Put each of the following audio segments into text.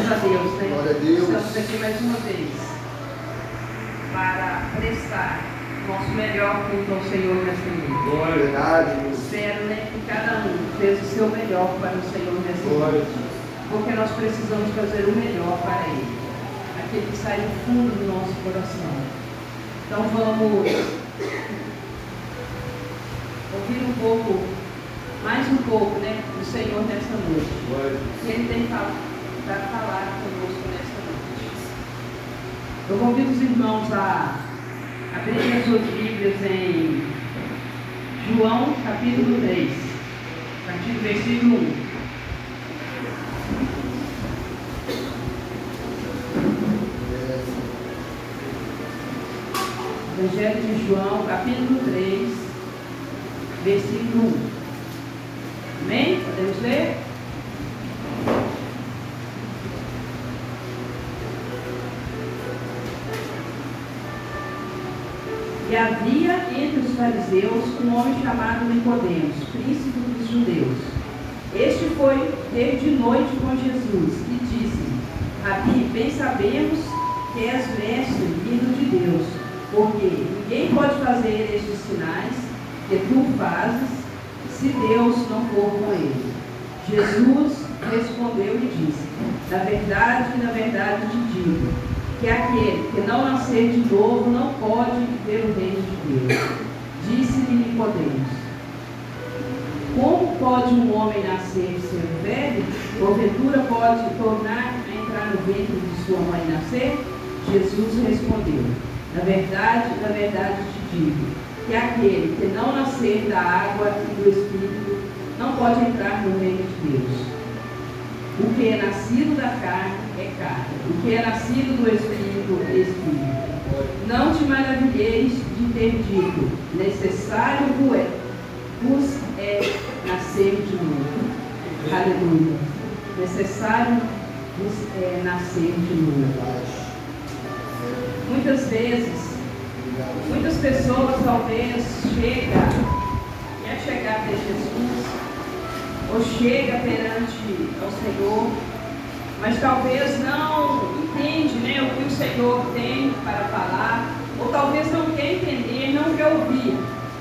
Graças a Deus, né? Glória a Deus. Estamos aqui mais uma vez para prestar nosso melhor culto ao Senhor nesta noite. Glória, verdade. Espero, né, que cada um fez o seu melhor para o Senhor nesta noite. Porque nós precisamos fazer o melhor para Ele. Aquele que sai do fundo do nosso coração. Então vamos ouvir um pouco, mais um pouco, né, do Senhor nesta noite. E Ele tem para falar conosco nesta noite. Eu convido os irmãos a abrirem as suas Bíblias em João capítulo 3, a partir do versículo 1. Evangelho de João, capítulo 3, versículo 1. Amém? Podemos ler? E havia entre os fariseus um homem chamado Nicodemos, príncipe dos judeus. Este foi ter de noite com Jesus e disse: Rabi, bem sabemos que és mestre vindo de Deus, porque ninguém pode fazer estes sinais que tu fazes, se Deus não for com ele. Jesus respondeu e disse: na verdade te digo, que aquele que não nascer de novo não pode ver o reino de Deus. Disse-lhe Nicodemos: como pode um homem nascer sendo velho? Porventura pode tornar a entrar no ventre de sua mãe e nascer? Jesus respondeu: na verdade te digo, que aquele que não nascer da água e do Espírito não pode entrar no reino de Deus. O que é nascido da carne é carne, o que é nascido do Espírito é Espírito. Não te maravilheis de ter dito: necessário vos é nascer de novo. Aleluia. Necessário vos é nascer de novo. Muitas vezes, muitas pessoas talvez quer chegar até Jesus, ou chega perante ao Senhor, mas talvez não entende, né, o que o Senhor tem para falar, ou talvez não quer entender, não quer ouvir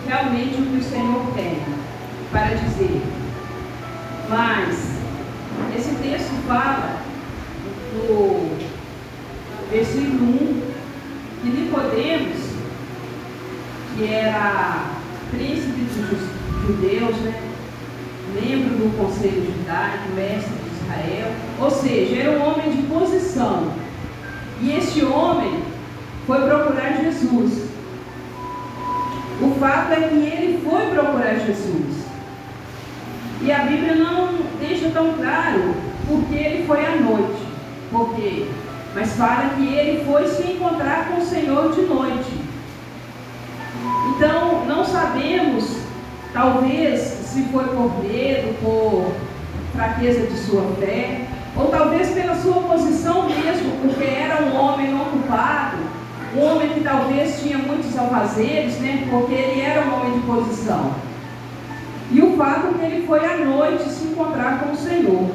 realmente o que o Senhor tem para dizer. Mas esse texto fala no versículo 1 que Nicodemos, que era príncipe dos judeus, né, membro do conselho judaico, mestre de Israel, ou seja, era um homem de posição. E este homem foi procurar Jesus. O fato é que ele foi procurar Jesus. E a Bíblia não deixa tão claro porque ele foi à noite. Por quê? Mas fala que ele foi se encontrar com o Senhor de noite. Então, não sabemos, talvez, se foi por medo, por fraqueza de sua fé, ou talvez pela sua posição mesmo, porque era um homem ocupado, um homem que talvez tinha muitos afazeres, né? Porque ele era um homem de posição. E o fato é que ele foi à noite se encontrar com o Senhor.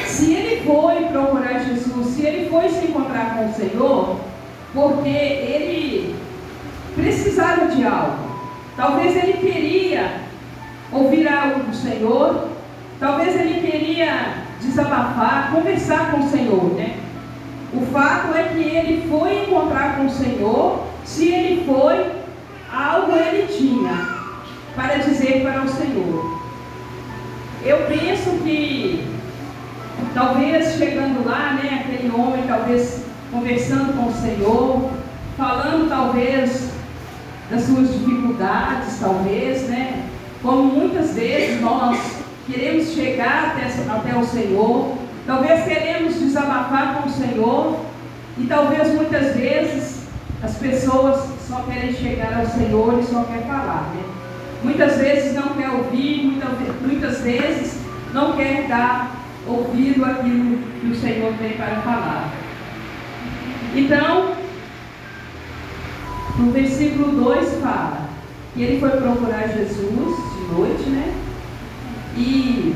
Se ele foi procurar Jesus, se ele foi se encontrar com o Senhor, porque ele precisava de algo. Talvez ele queria ouvir algo do Senhor, talvez ele queria desabafar, conversar com o Senhor, né? O fato é que ele foi encontrar com o Senhor. Se ele foi, algo ele tinha para dizer para o Senhor. Eu penso que talvez chegando lá, né, aquele homem talvez conversando com o Senhor, falando talvez das suas dificuldades, talvez, né? Como muitas vezes nós queremos chegar até o Senhor, talvez queremos desabafar com o Senhor, e talvez muitas vezes as pessoas só querem chegar ao Senhor e só querem falar, né? Muitas vezes não quer ouvir, muitas vezes não quer dar ouvido àquilo que o Senhor tem para falar. Então, no versículo 2 fala que ele foi procurar Jesus de noite, né? E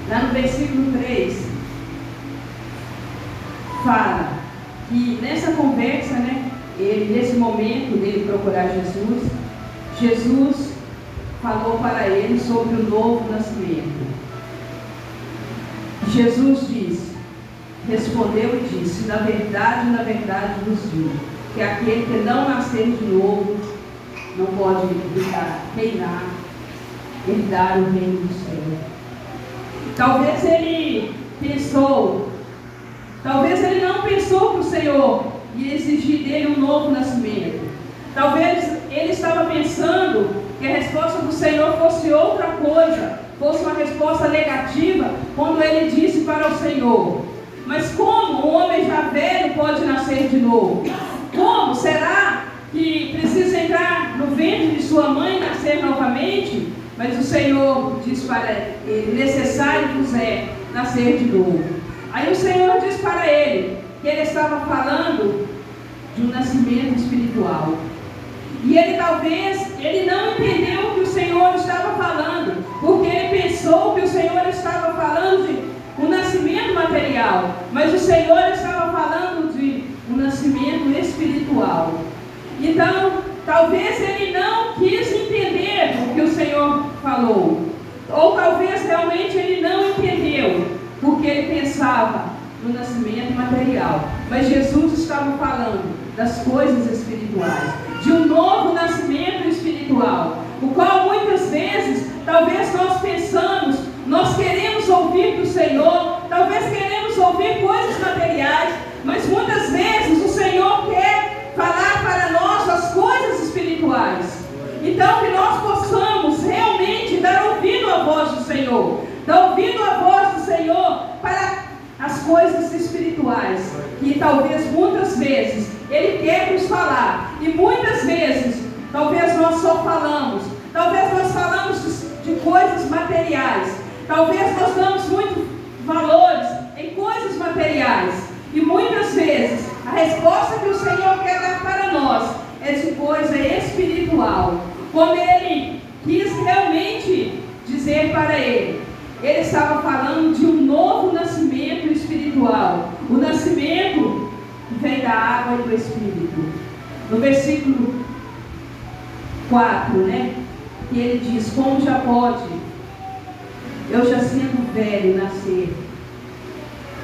lá no versículo 3 fala que nessa conversa, né, nesse momento dele procurar Jesus, Jesus falou para ele sobre o novo nascimento. Jesus respondeu e disse: na verdade vos digo, que aquele que não nascer de novo não pode reinar, herdar o reino do céu. Talvez ele não pensou que o Senhor ia exigir dele um novo nascimento. Talvez ele estava pensando que a resposta do Senhor fosse outra coisa, fosse uma resposta negativa, quando ele disse para o Senhor: mas como um homem já velho pode nascer de novo? Como? Será que precisa entrar no ventre de sua mãe e nascer novamente? Mas o Senhor diz para ele: necessário vos é nascer de novo. Aí o Senhor diz para ele que ele estava falando de um nascimento espiritual. E ele não entendeu o que o Senhor estava falando, porque ele pensou que o Senhor estava falando de um nascimento material, mas o Senhor estava falando de um nascimento espiritual. Então, talvez ele não quis entender o que o Senhor falou, ou talvez realmente ele não entendeu, porque ele pensava no nascimento material. Mas Jesus estava falando das coisas espirituais, de um novo nascimento espiritual, o qual muitas vezes, talvez nós pensamos, nós queremos ouvir do Senhor, talvez queremos ouvir coisas materiais, mas muitas vezes o Senhor quer falar para nós as coisas espirituais. Então que nós possamos realmente dar ouvido à voz do Senhor, dar ouvido à voz do Senhor para as coisas espirituais, que talvez muitas vezes Ele quer nos falar, e muitas vezes talvez nós só falamos, talvez nós falamos de coisas materiais, talvez nós damos muitos valores em coisas materiais, e muitas vezes a resposta que o Senhor quer dar para nós é de coisa espiritual, como Ele quis realmente dizer para ele. Ele estava falando de um novo nascimento espiritual, o nascimento que vem da água e do Espírito. No versículo 4, né, que ele diz: como já pode, eu já sendo velho, nascer?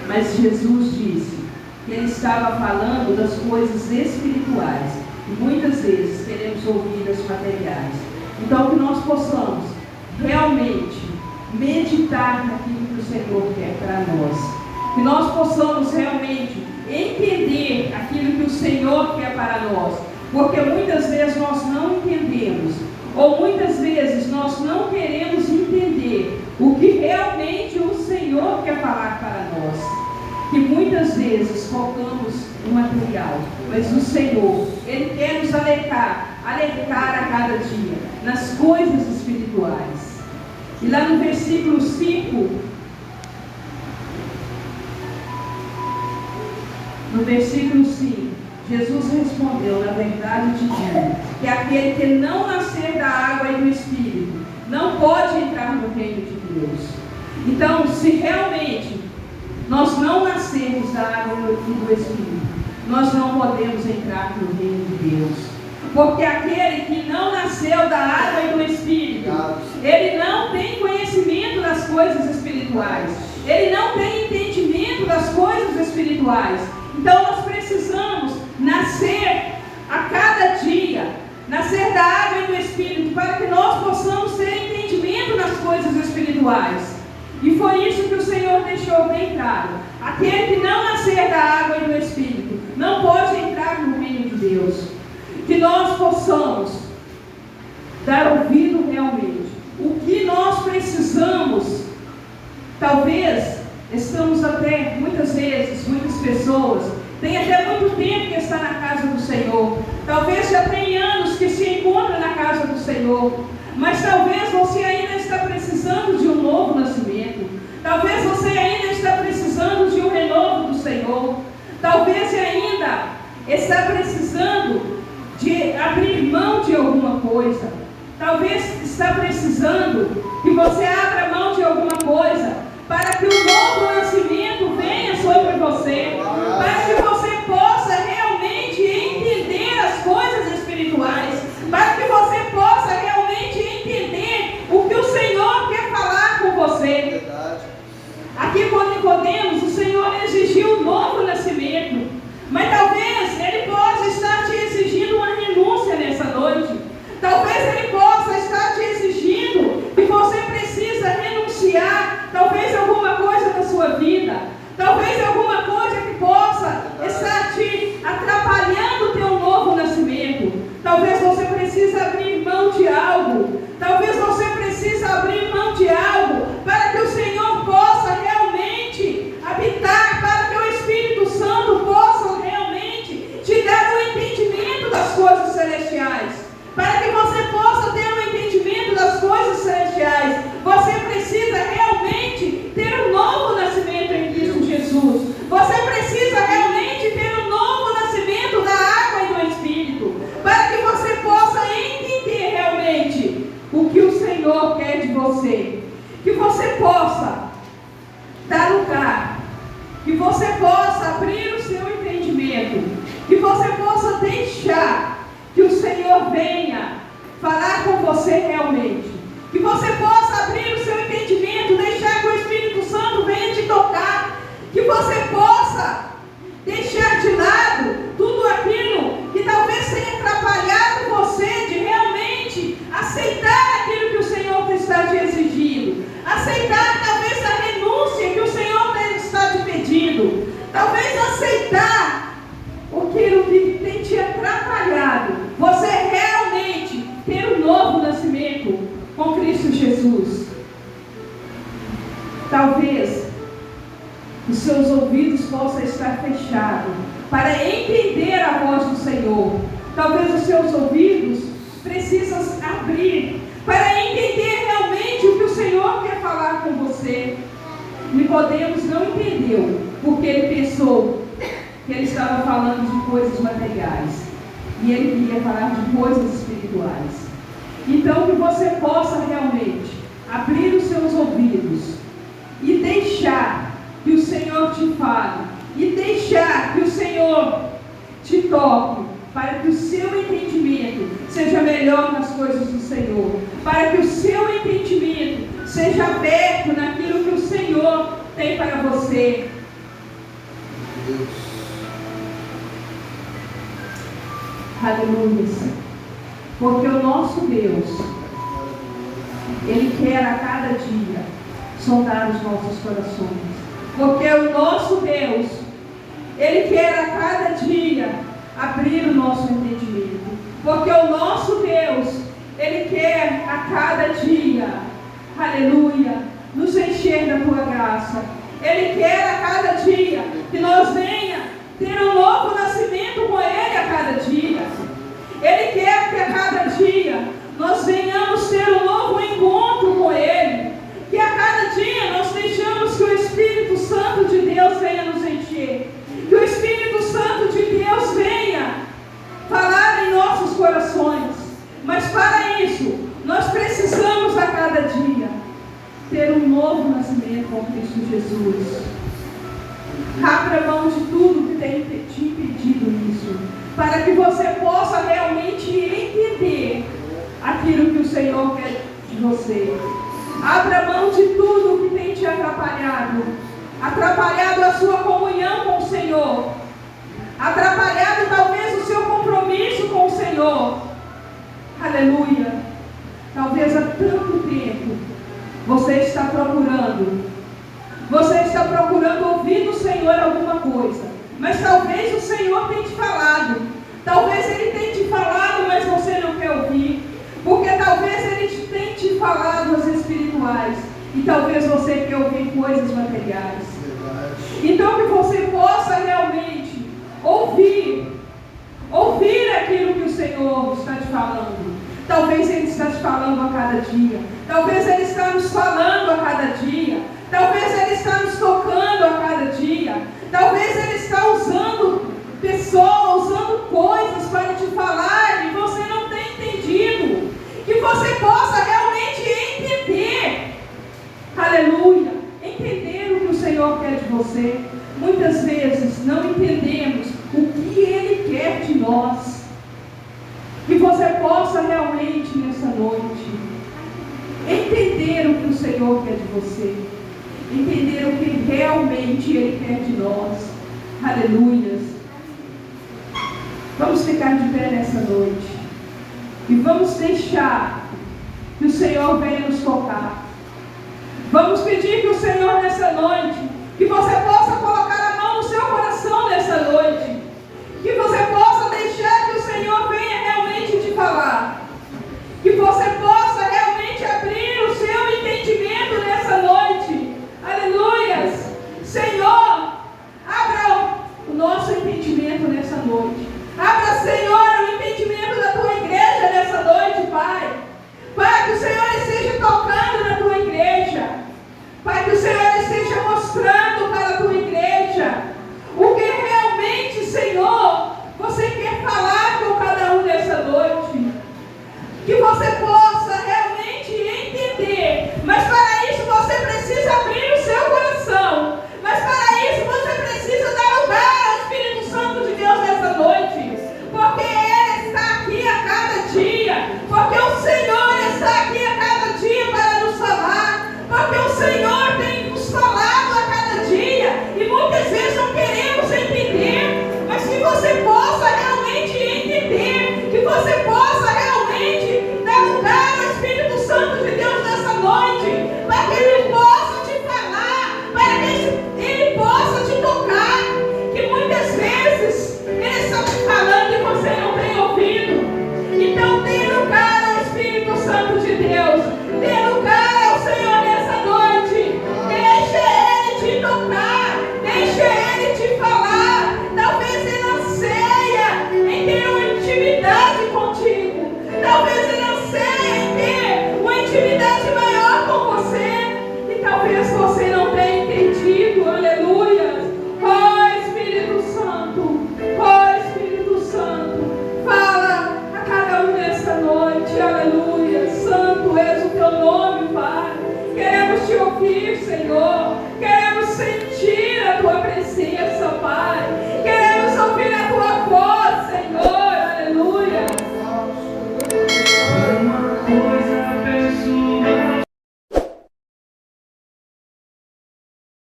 Mas Jesus disse que ele estava falando das coisas espirituais, e muitas vezes queremos ouvir das materiais. Então que nós possamos realmente meditar naquilo que o Senhor quer para nós, que nós possamos realmente entender aquilo que o Senhor quer para nós, porque muitas vezes nós não entendemos, ou muitas vezes nós não queremos entender o que realmente o Senhor quer falar para nós, que muitas vezes focamos no material, mas o Senhor, Ele quer nos alertar a cada dia nas coisas espirituais. E lá no versículo 5, Jesus respondeu: na verdade te digo, que aquele que não nascer da água e do Espírito, não pode entrar no reino de Deus. Então, se realmente nós não nascermos da água e do Espírito, nós não podemos entrar no reino de Deus. Porque aquele que não nasceu da água e do Espírito, ele não tem conhecimento das coisas espirituais, ele não tem entendimento das coisas espirituais. Então nós precisamos nascer a cada dia, nascer da água e do Espírito, para que nós possamos ter entendimento das coisas espirituais. E foi isso que o Senhor deixou bem claro: aquele que não nascer da água e do Espírito não pode entrar no reino de Deus. Que nós possamos dar ouvido realmente o que nós precisamos. Talvez estamos até, muitas vezes, muitas pessoas têm até muito tempo que está na casa do Senhor, talvez já tem anos que se encontra na casa do Senhor, mas talvez você ainda está precisando de um novo nascimento, talvez você ainda está precisando de um renovo do Senhor, talvez ainda está precisando de abrir mão de alguma coisa, talvez está precisando que você abra mão de alguma coisa, para que o novo nascimento venha sobre você, para precisa abrir mão de algo. Talvez você precise abrir mão de algo para que o Senhor possa realmente habitar, para que o Espírito Santo possa realmente te dar o entendimento das coisas celestiais. Para que você possa ter o entendimento das coisas celestiais, você precisa realmente ter um novo nascimento em Cristo Jesus. Você precisa realmente ter um novo nascimento da água e do Espírito, para que você possa entender realmente o que o Senhor quer de você. Que você possa dar lugar, que você possa abrir o seu entendimento, que você possa deixar que o Senhor venha falar com você realmente. Que você possa abrir o seu entendimento, deixar que o Espírito Santo venha te tocar. Que você possa deixar de lado tudo aquilo que talvez tenha atrapalhado você de realmente aceitar aquilo que o Senhor está te exigindo. Aceitar talvez a renúncia que o Senhor está te pedindo. Talvez aceitar aquilo que tem te atrapalhado. Você realmente ter um novo nascimento com Cristo Jesus. Talvez os seus ouvidos possam estar fechados para entender a voz do Senhor. Talvez os seus ouvidos precisam abrir para entender realmente o que o Senhor quer falar com você. Nicodemos não entendeu, porque ele pensou que ele estava falando de coisas materiais e ele queria falar de coisas espirituais. Então que você possa realmente abrir os seus ouvidos e deixar que o Senhor te fale, e deixar que o Senhor te toque, para que o seu entendimento seja melhor nas coisas do Senhor, para que o seu entendimento seja aberto naquilo que o Senhor tem para você. Aleluia. Porque o nosso Deus, Ele quer a cada dia sondar os nossos corações. Porque o nosso Deus, Ele quer a cada dia abrir o nosso entendimento. Porque o nosso Deus, Ele quer a cada dia, aleluia, nos encher da Tua graça. Ele quer a cada dia que nós venha ter um novo nascimento com Ele a cada dia. Ele quer que a cada dia nós venhamos ter um novo encontro com Ele. Que a cada dia nós deixamos que o Espírito Santo de Deus venha nos encher. Que o Espírito Santo de Deus venha falar em nossos corações. Mas para isso, nós precisamos a cada dia ter um novo nascimento com Cristo Jesus. Abra mão de tudo que tem te impedido isso, para que você possa realmente entender aquilo que o Senhor quer de você. Abra mão de tudo que tem te atrapalhado a sua comunhão com o Senhor, atrapalhado talvez o seu compromisso com o Senhor. Aleluia. Talvez há tanto tempo você está procurando ouvir do Senhor alguma coisa, mas talvez o Senhor tenha te falado, talvez Ele tenha te falado, mas você não quer ouvir, porque talvez Ele tenha te falado as espirituais, e talvez você quer ouvir coisas materiais. Então que você possa realmente ouvir aquilo que o Senhor está te falando. Talvez Ele está te falando a cada dia, talvez Ele está nos falando a cada dia, talvez Ele está nos tocando a cada dia, talvez Ele está usando pessoas, usando coisas para te falar e você não tem entendido. Que você possa realmente entender, aleluia, entender o que o Senhor quer de você. Muitas vezes não entendemos o que Ele quer de nós. Que você possa realmente nessa noite entender o que o Senhor quer de você, entender o que realmente Ele quer de nós. Aleluias. Vamos ficar de pé nessa noite e vamos deixar que o Senhor venha nos tocar. Vamos pedir que o Senhor nessa noite, que você possa